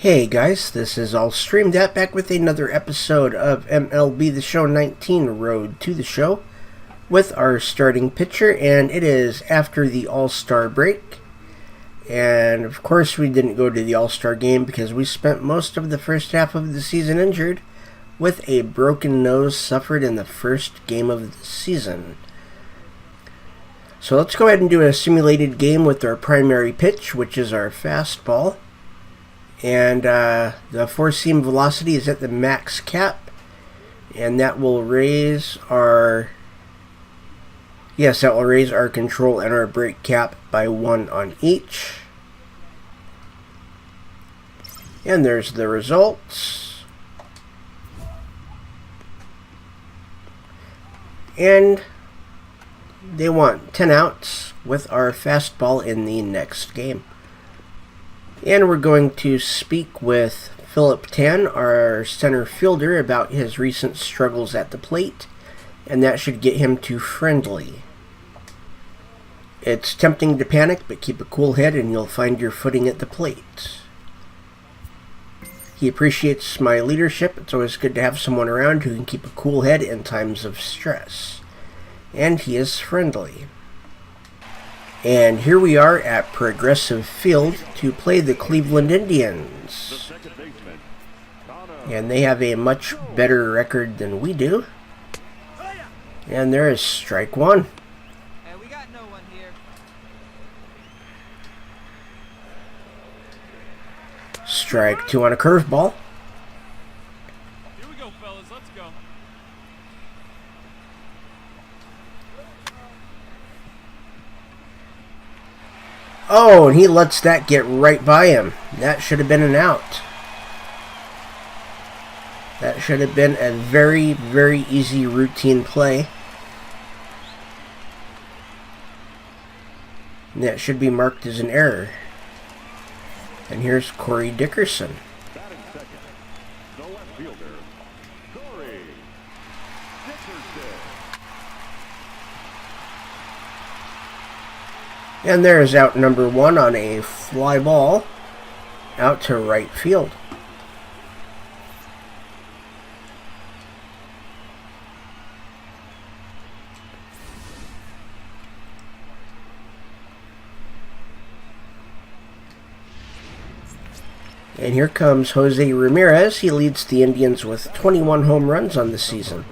Hey guys, this is All Streamed At back with another episode of MLB The Show 19 Road to the Show with our starting pitcher, and it is after the All-Star break. And of course we didn't go to the All-Star game because we spent most of the first half of the season injured with a broken nose suffered in the first game of the season. So let's go ahead and do a simulated game with our primary pitch, which is our fastball. And the four-seam velocity is at the max cap, and that will raise our control and our brake cap by 1 on each. And there's the results. And they want 10 outs with our fastball in the next game. And we're going to speak with Philip Tan, our center fielder, about his recent struggles at the plate, and that should get him to friendly. It's tempting to panic, but keep a cool head and you'll find your footing at the plate. He appreciates my leadership. It's always good to have someone around who can keep a cool head in times of stress. And he is friendly. And here we are at Progressive Field to play the Cleveland Indians. And they have a much better record than we do. And there is strike one. Hey, we got no one here. Strike two on a curveball. Here we go, fellas. Let's go. Oh, and he lets that get right by him. That should have been an out. That should have been a very, very easy routine play. And that should be marked as an error. And here's Corey Dickerson. Batting second, the left fielder, Corey Dickerson. And there's out number one on a fly ball out to right field. And here comes Jose Ramirez. He leads the Indians with 21 home runs on the season.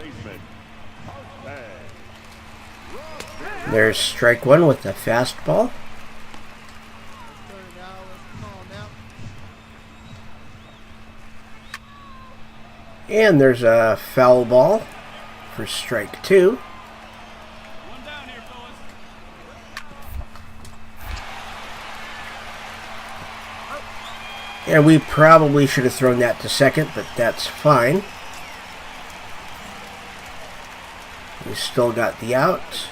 There's strike one with the fastball. And there's a foul ball for strike two. One down here, fellas. And we probably should have thrown that to second, but that's fine. We still got the out.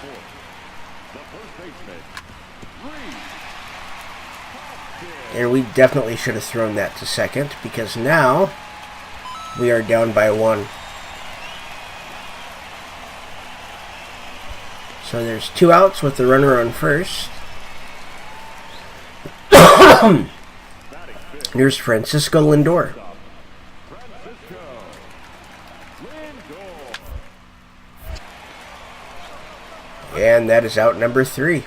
And we definitely should have thrown that to second, because now we are down by 1. So there's 2 outs with the runner on first. Here's Francisco Lindor. And that is out number 3.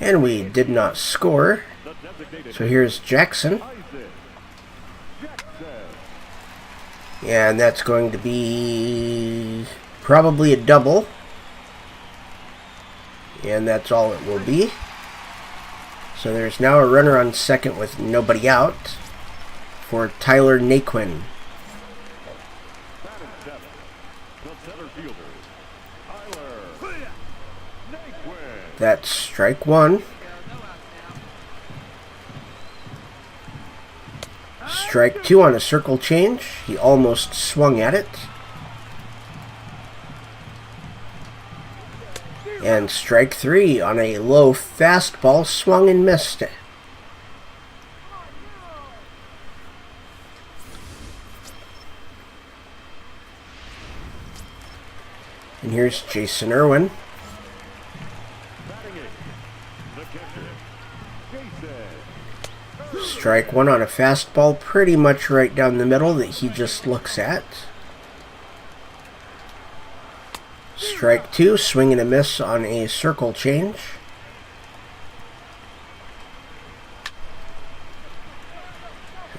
And we did not score. So here's Jackson. And that's going to be probably a double. And that's all it will be. So there's now a runner on second with nobody out for Tyler Naquin. That's strike one. Strike two on a circle change. He almost swung at it. And strike three on a low fastball, swung and missed it. And here's Jason Irwin. Strike one on a fastball pretty much right down the middle that he just looks at. Strike two, swing and a miss on a circle change.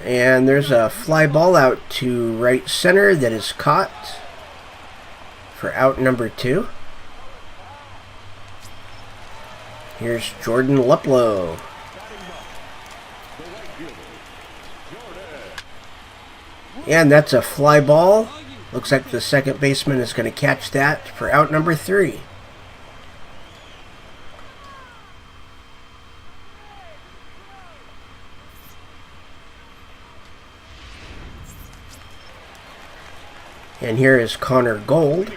And there's a fly ball out to right center that is caught for out number 2. Here's Jordan Luplow. And that's a fly ball. Looks like the second baseman is going to catch that for out number 3. And here is Connor Gold.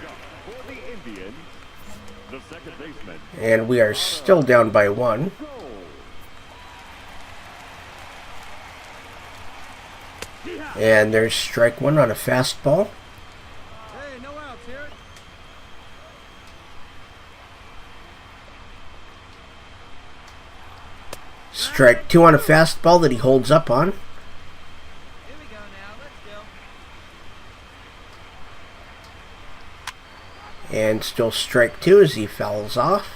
And we are still down by 1. And there's strike one on a fastball. Hey, no outs here. Strike two on a fastball that he holds up on. Here we go now. Let's go. And still strike two as he fouls off.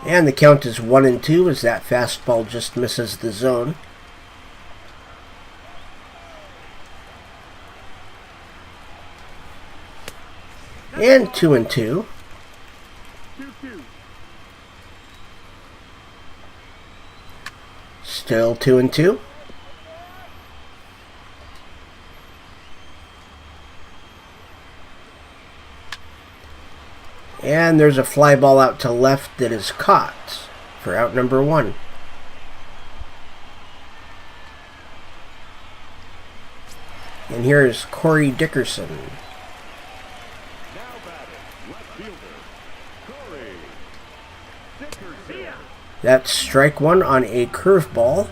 And the count is 1-2 as that fastball just misses the zone. And 2-2. Still 2-2. And there's a fly ball out to left that is caught for out number 1. And here is Corey Dickerson. Now batting, left fielder, Corey Dickerson. That's strike one on a curveball.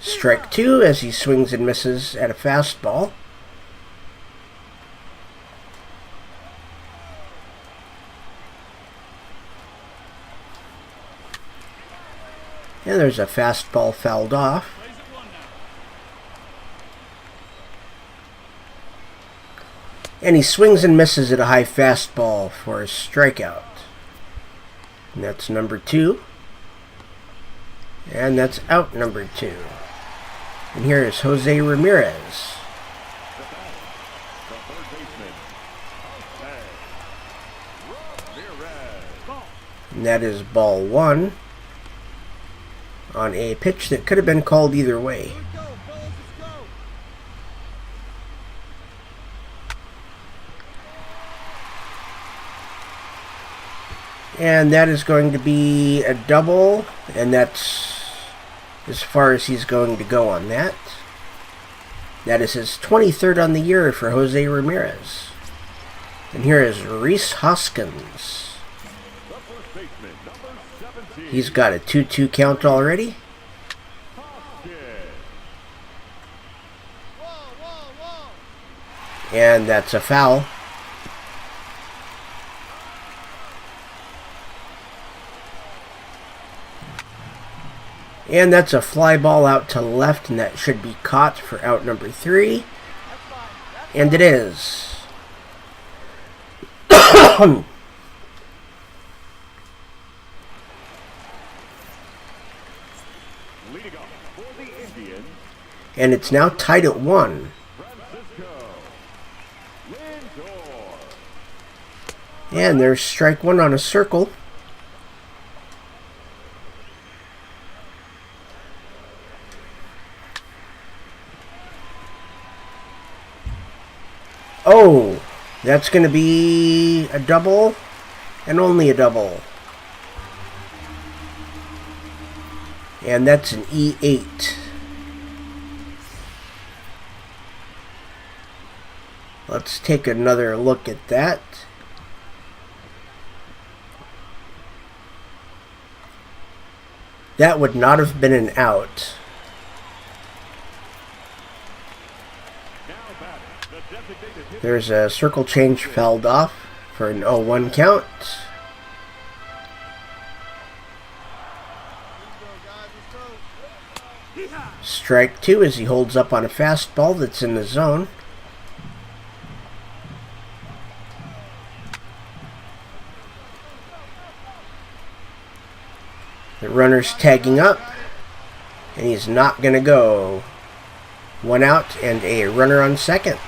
Strike two as he swings and misses at a fastball. And there's a fastball fouled off. And he swings and misses at a high fastball for a strikeout. And that's number 2. And that's out number 2. And here is Jose Ramirez. And that is ball 1 on a pitch that could have been called either way. Let's go, fellas. Let's go. And that is going to be a double, and that's as far as he's going to go on that. That is his 23rd on the year for Jose Ramirez. And here is Rhys Hoskins. He's got a 2-2 count already. And that's a foul. And that's a fly ball out to left, and that should be caught for out number 3. And it is. And it's now tied at 1. And there's strike one on a circle. Oh, that's going to be a double, and only a double. And that's an E8. Let's take another look at that. That would not have been an out. There's a circle change fouled off for an 0-1 count. Strike 2 as he holds up on a fastball that's in the zone. The runner's tagging up, and he's not going to go. 1 out and a runner on second.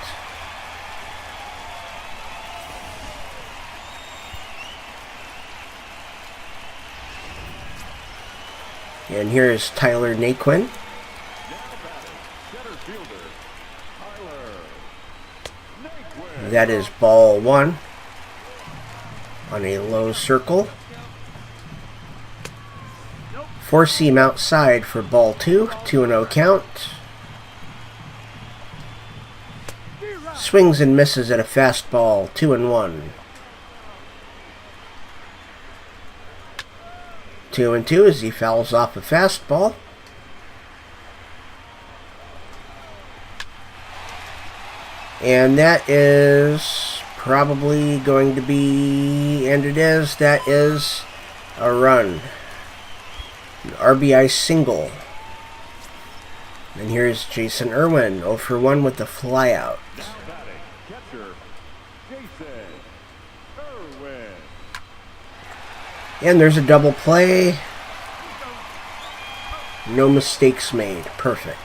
And here is Tyler Naquin. That is ball 1 on a low circle. 4-seam outside for ball 2. 2-0 count. Swings and misses at a fastball. 2-1. 2-2 as he fouls off a fastball. And that is probably going to be, and it is, that is a run. An RBI single. And here's Jason Irwin, 0 for 1 with the flyout. And there's a double play. No mistakes made. Perfect.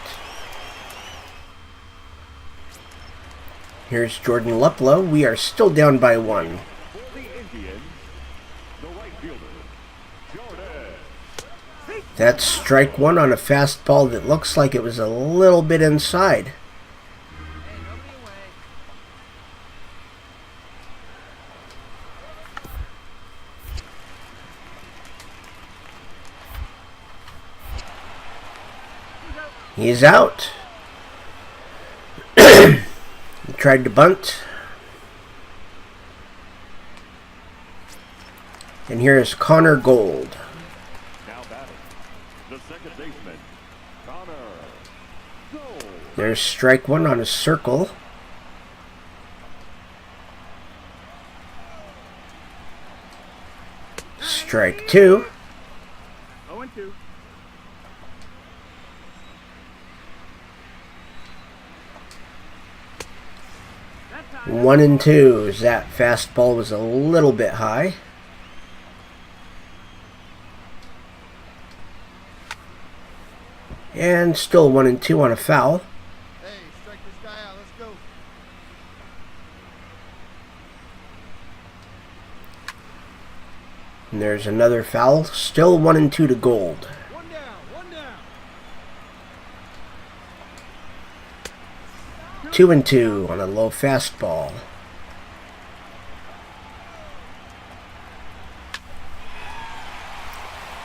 Here's Jordan Luplow. We are still down by 1. That's strike 1 on a fastball that looks like it was a little bit inside. He's out. He tried to bunt. And here is Connor Gold. Now batting, the second baseman, Connor Gold. There's strike 1 on a circle. Strike 2. 0-2. 1-2 as that fastball was a little bit high. And still 1-2 on a foul. Hey, strike this guy out. Let's go. And there's another foul. Still 1-2 to Gold. 1 down. 1 down. 2-2 on a low fastball.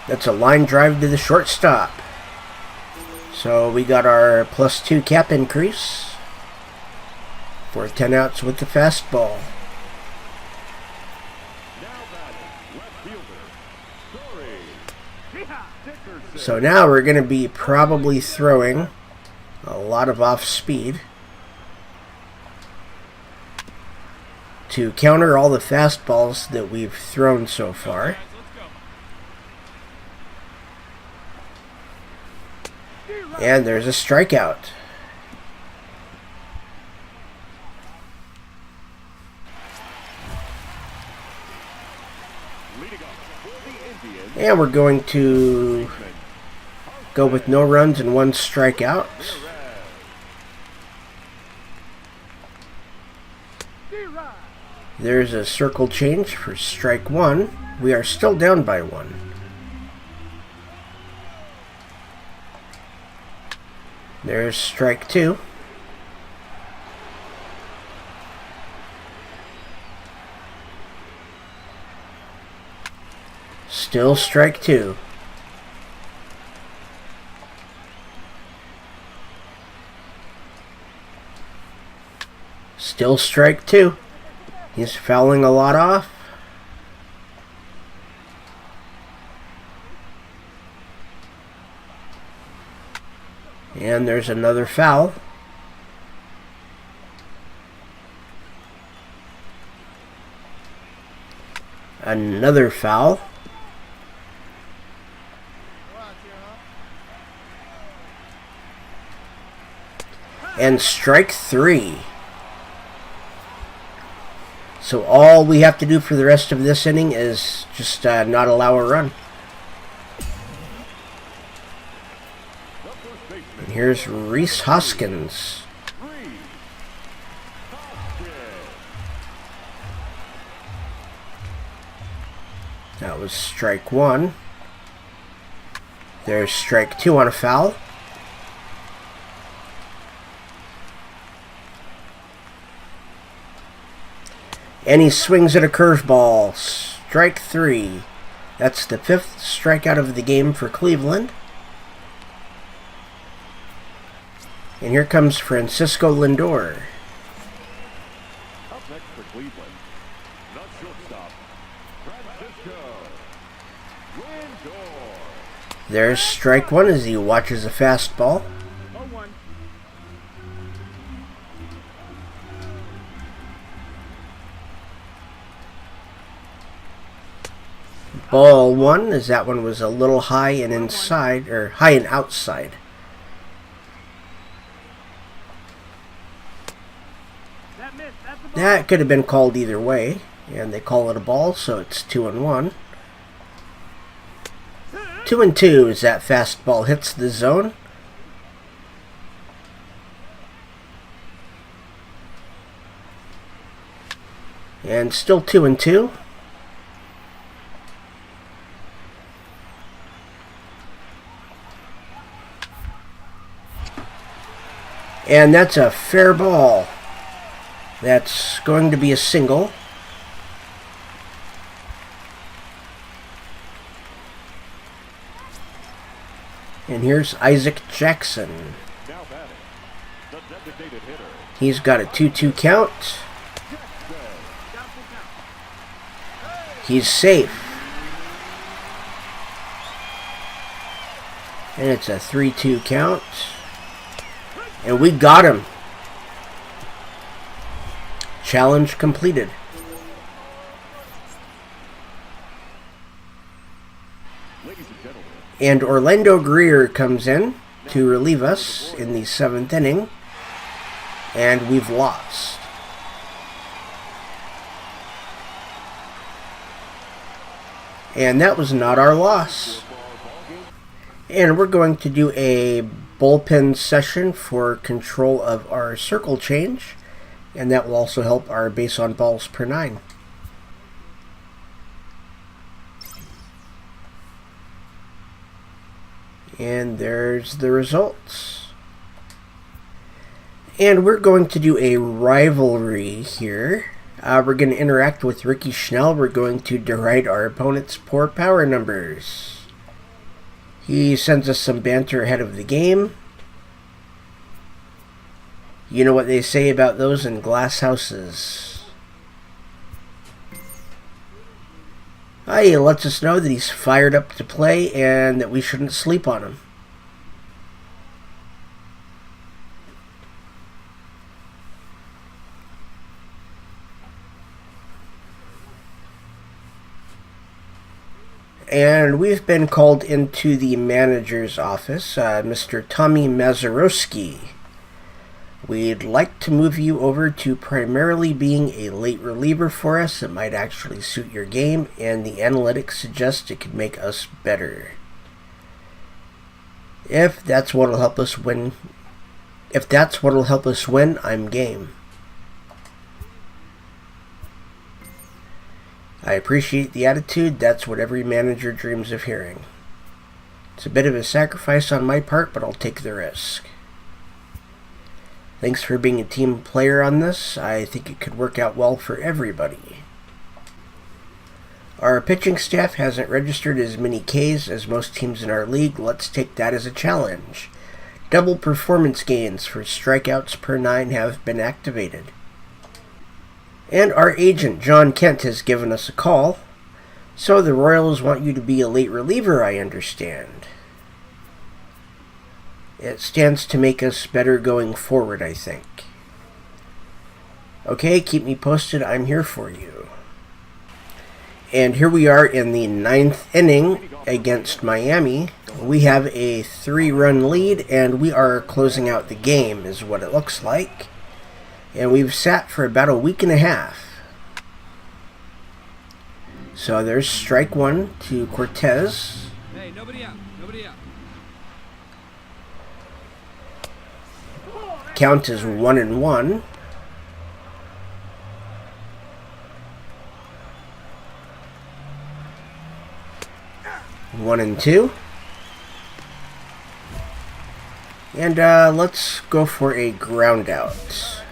That's a line drive to the shortstop. So we got our +2 cap increase for 10 outs with the fastball. So now we're going to be probably throwing a lot of off speed to counter all the fastballs that we've thrown so far. And there's a strikeout. And we're going to go with no runs and 1 strikeout. There's a circle change for strike 1. We are still down by 1. There's strike 2. Still strike 2. Still strike 2. He's fouling a lot off. And there's another foul. Another foul. And strike 3. So all we have to do for the rest of this inning is just not allow a run. And here's Rhys Hoskins. That was strike 1. There's strike 2 on a foul. And he swings at a curveball. Strike 3. That's the 5th strikeout of the game for Cleveland. And here comes Francisco Lindor. Up next for Cleveland, the shortstop, Francisco Lindor. There's strike 1 as he watches a fastball. 0-1. Ball 1, as that one was a little high and inside, or high and outside. That missed. That's the ball. That could have been called either way, and they call it a ball, so it's 2-1. 2-2 as that fastball hits the zone. And still 2-2. And that's a fair ball. That's going to be a single. And here's Isaac Jackson. Now batting, the designated hitter, He's got a 2-2 count. He's safe. And it's a 3-2 count. And we got him. Challenge completed. Ladies and gentlemen, And Orlando Greer comes in to relieve us in the 7th inning. And we've lost. And that was not our loss. And we're going to do a bullpen session for control of our circle change. And that will also help our base on balls per 9. And there's the results. And we're going to do a rivalry here. We're going to interact with Ricky Schnell. We're going to deride our opponent's poor power numbers. He sends us some banter ahead of the game. You know what they say about those in glass houses. He lets us know that he's fired up to play and that we shouldn't sleep on him. And we've been called into the manager's office, Mr. Tommy Mazurowski. We'd like to move you over to primarily being a late reliever for us. It might actually suit your game, and the analytics suggest it could make us better. If that's what'll help us win, I'm game. I appreciate the attitude. That's what every manager dreams of hearing. It's a bit of a sacrifice on my part, but I'll take the risk. Thanks for being a team player on this. I think it could work out well for everybody. Our pitching staff hasn't registered as many Ks as most teams in our league. Let's take that as a challenge. Double performance gains for strikeouts per 9 have been activated. And our agent, John Kent, has given us a call. So the Royals want you to be a late reliever, I understand. It stands to make us better going forward, I think. Okay, keep me posted. I'm here for you. And here we are in the 9th inning against Miami. We have a 3-run lead, and we are closing out the game, is what it looks like. And we've sat for about a week and a half. So there's strike one to RttS. Hey, nobody out. Nobody out. Count is 1-1. One and two. And let's go for a ground out.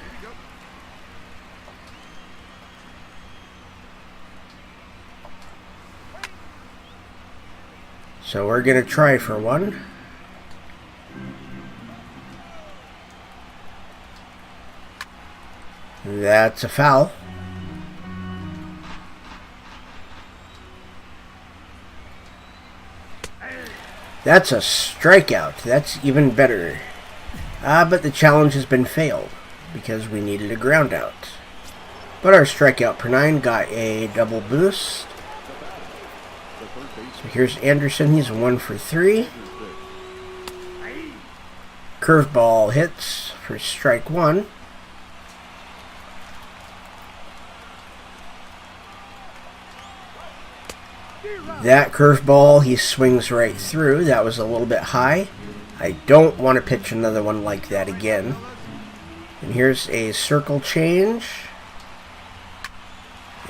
So we're going to try for one. That's a foul. That's a strikeout. That's even better. But the challenge has been failed because we needed a ground out. But our strikeout per 9 got a double boost. So here's Anderson. He's 1 for 3. Curveball hits for strike 1. That curveball, he swings right through. That was a little bit high. I don't want to pitch another one like that again. And here's a circle change.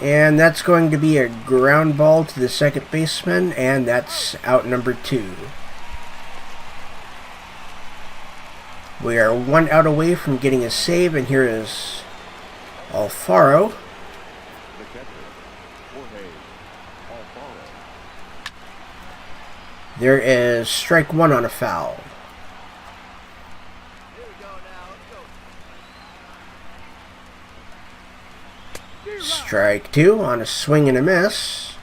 And that's going to be a ground ball to the second baseman, and that's out number 2. We are 1 out away from getting a save, and here is Alfaro. There is strike 1 on a foul. Strike 2 on a swing and a miss.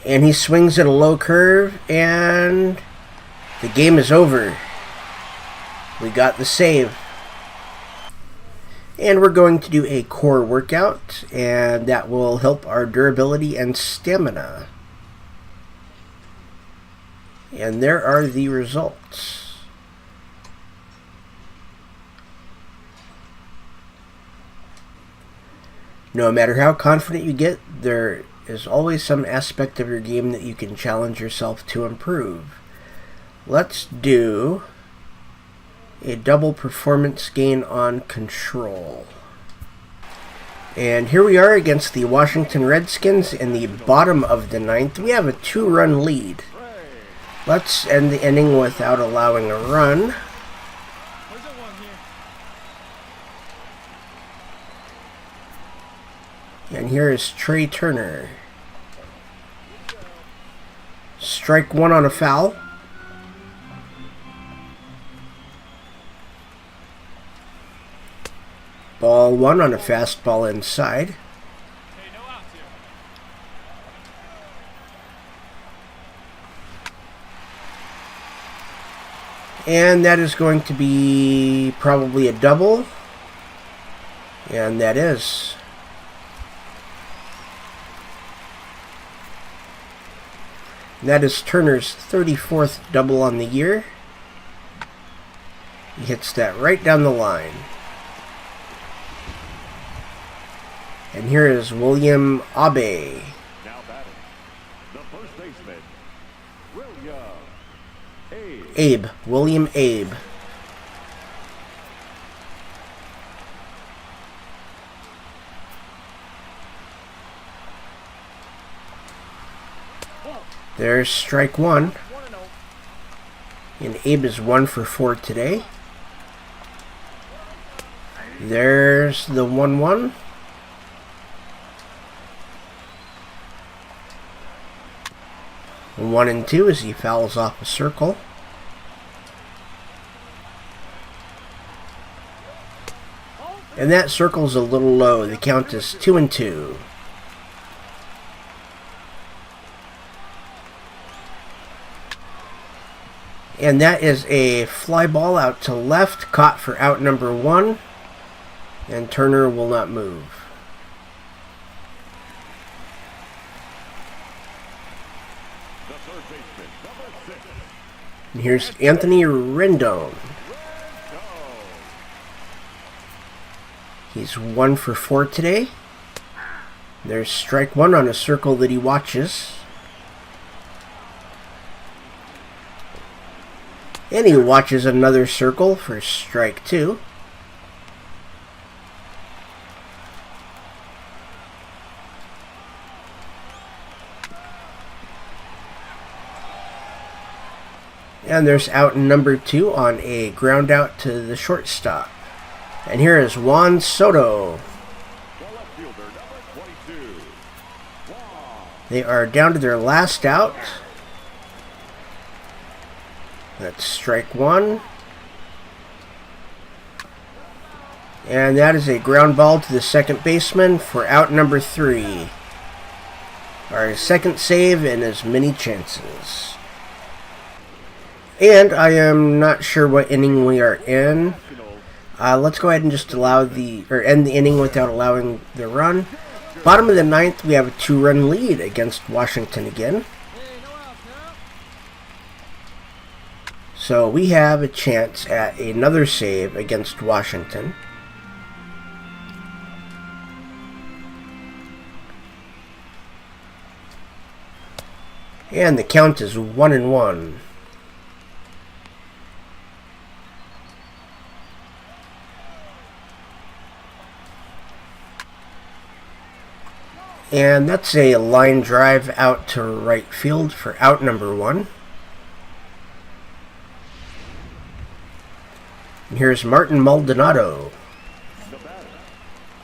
And he swings at a low curve, and the game is over. We got the save. And we're going to do a core workout, and that will help our durability and stamina. And there are the results. No matter how confident you get, there is always some aspect of your game that you can challenge yourself to improve. Let's do a double performance gain on control. And here we are against the Washington Redskins in the bottom of the 9th. We have a 2-run lead. Let's end the inning without allowing a run. And here is Trey Turner. Strike 1 on a foul. Ball 1 on a fastball inside. And that is going to be probably a double. And that is. That is Turner's 34th double on the year. He hits that right down the line. And here is William Abe. Now batting, the first baseman, William Abe. There's strike 1. And Abe is 1 for 4 today. There's the 1-1. One and 2 as he fouls off a circle. And that circle's a little low. The count is 2-2. And that is a fly ball out to left, caught for out number 1. And Turner will not move. The third baseman, number 6. And here's Anthony Rendon. He's 1 for 4 today. There's strike 1 on a circle that he watches. And he watches another circle for strike 2. And there's out number 2 on a ground out to the shortstop. And here is Juan Soto. The left fielder, number 22. They are down to their last out. That's strike 1. And that is a ground ball to the second baseman for out number 3. Our second save in as many chances. And I am not sure what inning we are in. Let's go ahead and just end the inning without allowing the run. Bottom of the 9th, we have a 2-run lead against Washington again. So we have a chance at another save against Washington. And the count is 1-1. And that's a line drive out to right field for out number 1. And here's Martin Maldonado. The batter,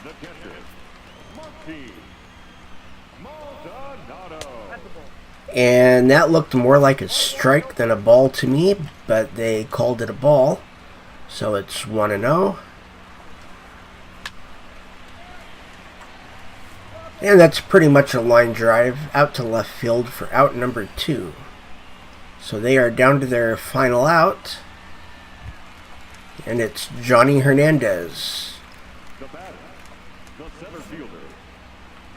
the catcher, Martin Maldonado. And that looked more like a strike than a ball to me, but they called it a ball. So it's 1-0. And that's pretty much a line drive out to left field for out number 2. So they are down to their final out. And it's Johnny Hernandez. The batter, the center fielder,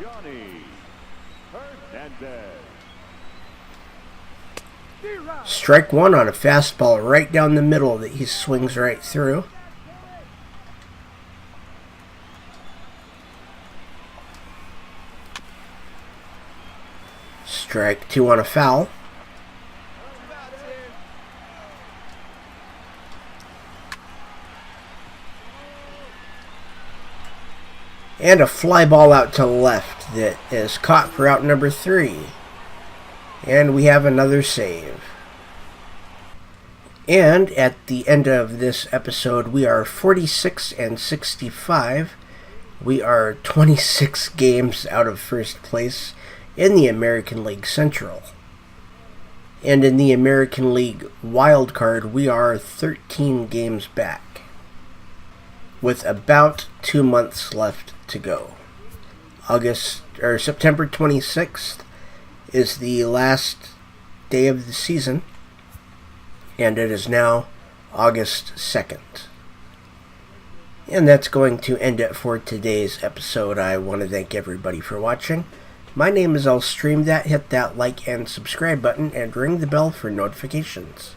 Johnny Hernandez. Strike 1 on a fastball right down the middle that he swings right through. Strike 2 on a foul. And a fly ball out to left that is caught for out number 3. And we have another save. And at the end of this episode, we are 46-65. We are 26 games out of first place in the American League Central. And in the American League Wild Card, we are 13 games back, with about 2 months left to go. September 26th is the last day of the season, and it is now August 2nd. And that's going to end it for today's episode. I want to thank everybody for watching. My name is I'll Stream That. Hit that like and subscribe button and ring the bell for notifications.